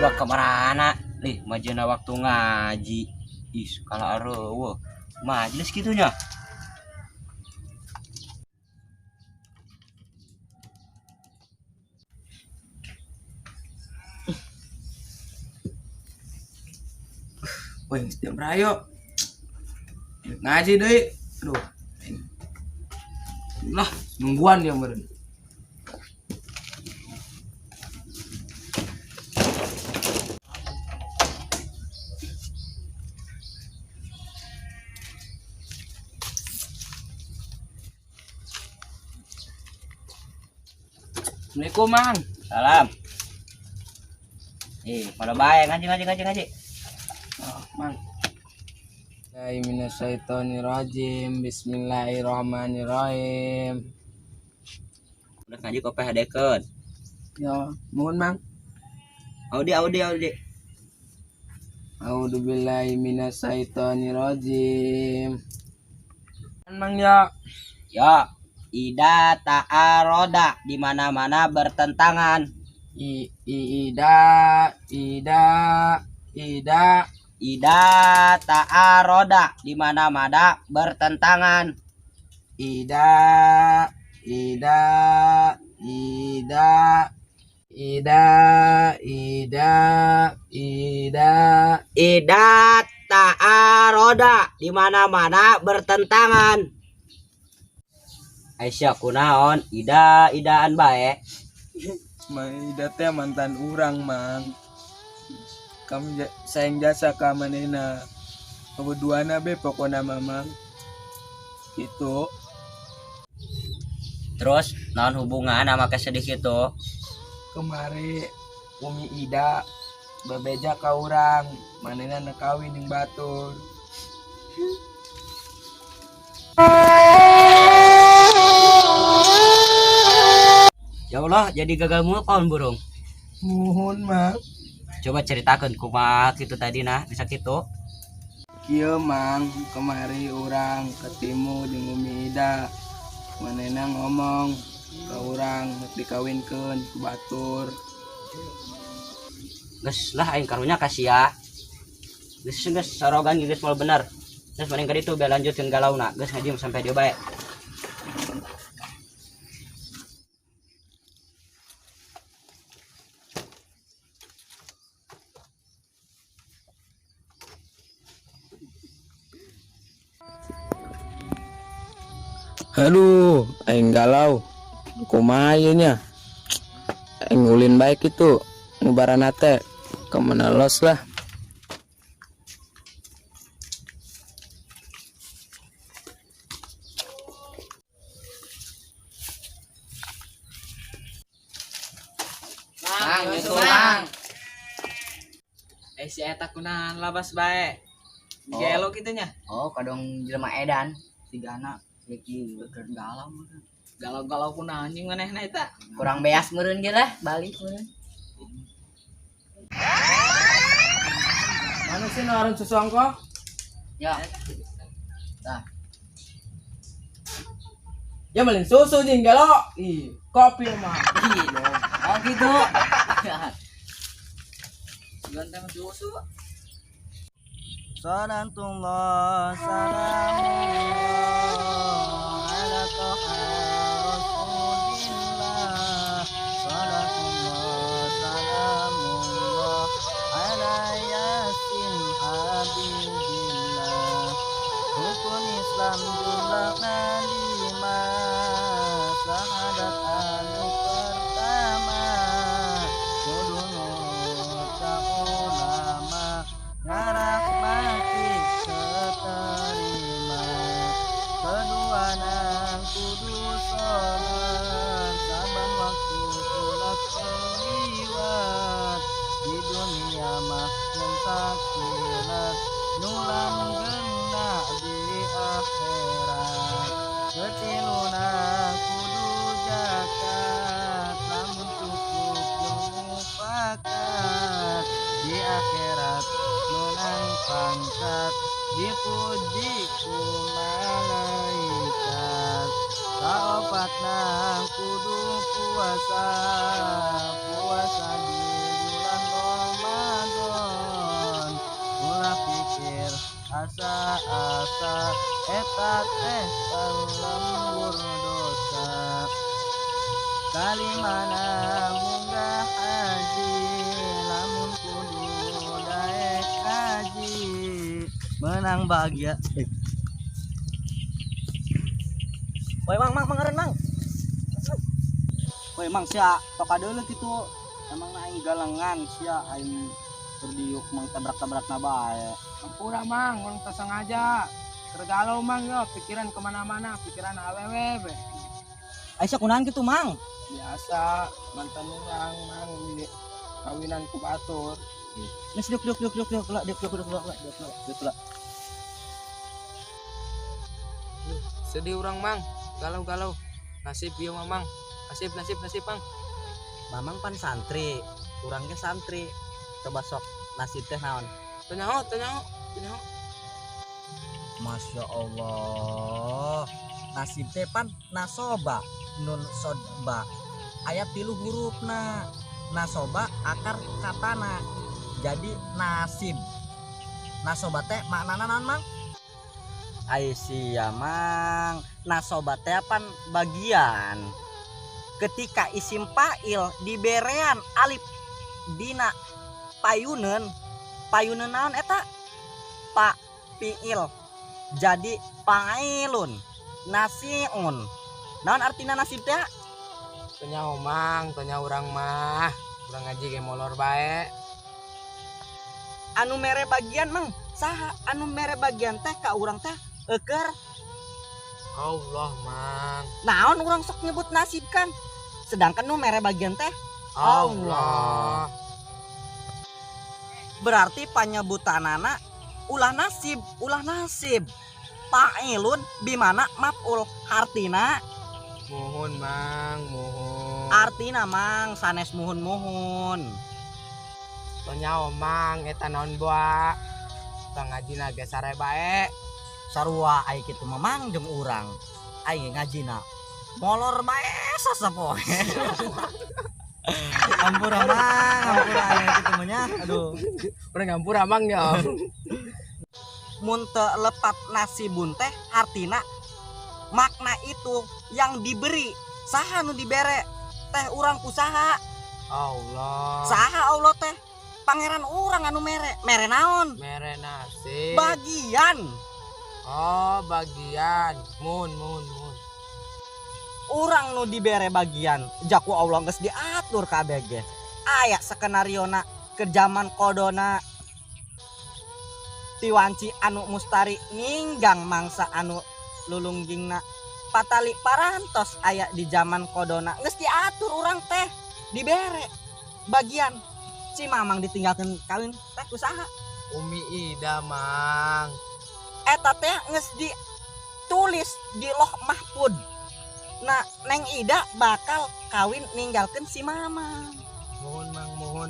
udah kemana lih majena waktu ngaji kalau areueuh majelis gitunya. Wih, jam rayo ngaji deh. Aduh, lah nungguan ya meren. Assalamualaikum mang. Salam. Pada baik ngaji. Oh, mang. Minasyaitonirrajim. Bismillahirrahmanirrahim. Udah ngaji kopi hadekeun. Ya, mohon mang. Audi. A'udzubillahi minasyaitonirrajim. Mang ya. Ya, ida ta'aroda di mana-mana bertentangan. Ida ta'aroda di mana-mana bertentangan. Ida ta'aroda di mana-mana bertentangan. Aisyah kunaon idaan bae. Mang Ida teh mantan urang mang. Kami sayang jasa ka manehna. Kebeduana be pokona mamang. Itu Terus naon hubungan sama kesedih itu? kemari Umi Ida bebeja ka urang, manehna nekawin jeung batur. Ya Allah, jadi gagal move on burung. Muhun mang. Coba ceritakan kumaha kitu tadi nah bisa kitu. Kieu mang kemari urang ketemu jeung Umi Ida. Manehna ngomong ka urang rek dikawinkeun ku batur. Geus lah aing karunya kasih ya. Geus sorogan geus moal bener. Terus mending ka ditu biar lanjutkeun galauna. Geus ngajieum sampai dia bae. Aduh, aing galau. Kumaha ieu nya? Aing ulin baik itu. Ngubarana teh kemana los lah. Mang, itu mang. Si eta kunahan labas bae. Gelo kitu nya. Oh, kadang jelema edan sigana lagi keur galau. Galau-galau kunahan anjing manehna eta. Kurang beas meureun ge lah, balik meureun. Mana sih nawarin susu angko? Ya. Tah. Ya malin susu jeung gelo. Ih, kopi mah. Ih, dong. Oh gitu. Ganteng susu. Salatullah salamullah ala toha rasulillah. Salatullah salamullah ala yasin habibillah. Rukun Islam jumlahna 5, syahadat anu pertama kudu nurut ka ulama, ngarahmati keterima. Kedua nang kudu sholat saban waktu ulah keliwat. Di dunia mah yang sakilat nulang gena di akhirat. Keciluna kudu zakat namun cukup jeung mufakat. Di akhirat menang pangkat dipuji ku malaikat. Kaopatna kudu puasa di bulan Ramadan. palembur dosa kalimana munggah haji lamun kudu daek haji menang bahagia. Woi mang ngeren mang. Woi mang sia toka deuleu kitu emang aing galengan sia aing berdiuk mang tabrak-tabrak na bae. Ampura mang, orang tak sengaja. Tergalau mang yo, pikiran kemana-mana, pikiran awewe. Aisyah kunahan gitu mang. Biasa mantan orang mang di kawinan ku batur. Nes duk. Sedih orang mang, galau-galau. Nasib bieu mamang. Nasib mang. Mamang pan santri, urangnya santri. Coba sok nasib teh naon? Tanya. Masya Allah, nasib teh pan nasoba nun sodba ayat 3 hurufna. Nasoba akar katana jadi nasib. Nasoba teh maknana naon mang? Aisyah mang, nasoba teh pan bagian ketika isim fa'il diberean alif dina payuneun naon eta pa fiil jadi fa'ilun nasiun. Naon artina nasib teh? Tanya mang, tanya orang mah. Urang ngaji ge molor bae. Anu mere bagian mang saha anu mere bagian teh ka urang teh euker Allah mang. naon urang sok nyebut nasib kan, sedangkan nu mere bagian teh Allah. berarti panyebutanana ulah nasib fa'ilun bimana maf'ul artina Muhun mang, muhun. artina mang sanes muhun Tanya mang eta naon bua. Urang ngajina ge sare bae. sarua ai kitu mamang jeung urang aing ngajina molor bae sasapoe. Ampura aya kitu mah nya aduh. Urang ngampura mang ya. Mun teu lepat nasibun teh artina makna itu yang diberi saha nu dibere teh urang kusaha Allah. saha Allah teh pangeran urang anu mere naon Mere nasib. bagian Oh, bagian. Mun. urang nu dibere bagian jaku Allah geus diatur kabeh ge aya skenariona ke zaman kodona tiwanci anu mustari ninggang mangsa anu lulunggingna patali parantos aya di zaman kodona geus diatur urang teh dibere bagian si mamang ditinggalkeun kawin teh kusaha Umi Ida mang. eta teh geus ditulis di loh mahfud. Nah Neng Ida bakal kawin ninggalkeun si mamang. Muhun mang, muhun.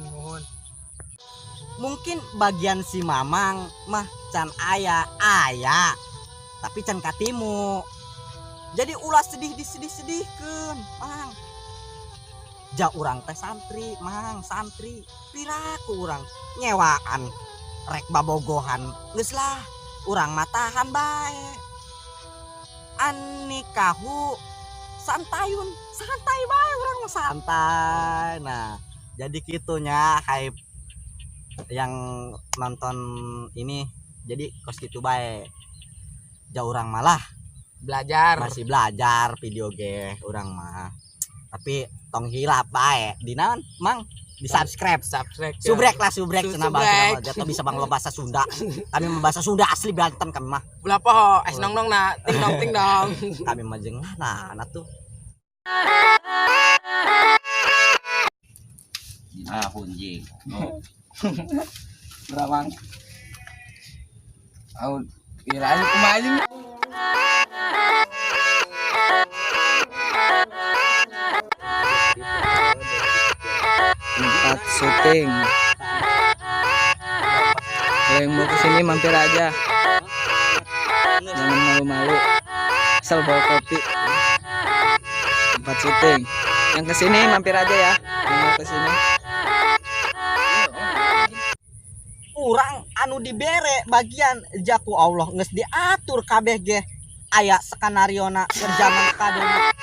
Mungkin bagian si mamang mah can aya tapi can katimu. Jadi ulah sedih-sedihkeun mang. Ja urang teh santri mang, santri piraku urang nyewaan rek babogohan geus lah urang matahan bae. An nikahu santai bae urang mah santai. Nah jadi gitunya hype yang nonton ini jadi kos gitu bae. Jauh orang malah Belajar. masih belajar video game orang mah. Tapi tong hilap bae. Di naon mang di subscribe. Subrek cenah bahasa jatuh bisa bang lo bahasa Sunda. Kami mah bahasa Sunda asli berantem kami mah. Berapa ho? Nong na ting dong. Kami mah jeung nah tuh. Hunjing. Berawang. Au kirain kembali. Tempat syuting. Kalau yang mau kesini mampir aja. Jangan malu-malu. Asal bawa kopi. Tempat syuting. Yang kesini mampir aja ya. Yang mau kesini. Urang anu dibere bagian jaku Allah geus diatur kabeh ge aya skenario na keur zaman kadeu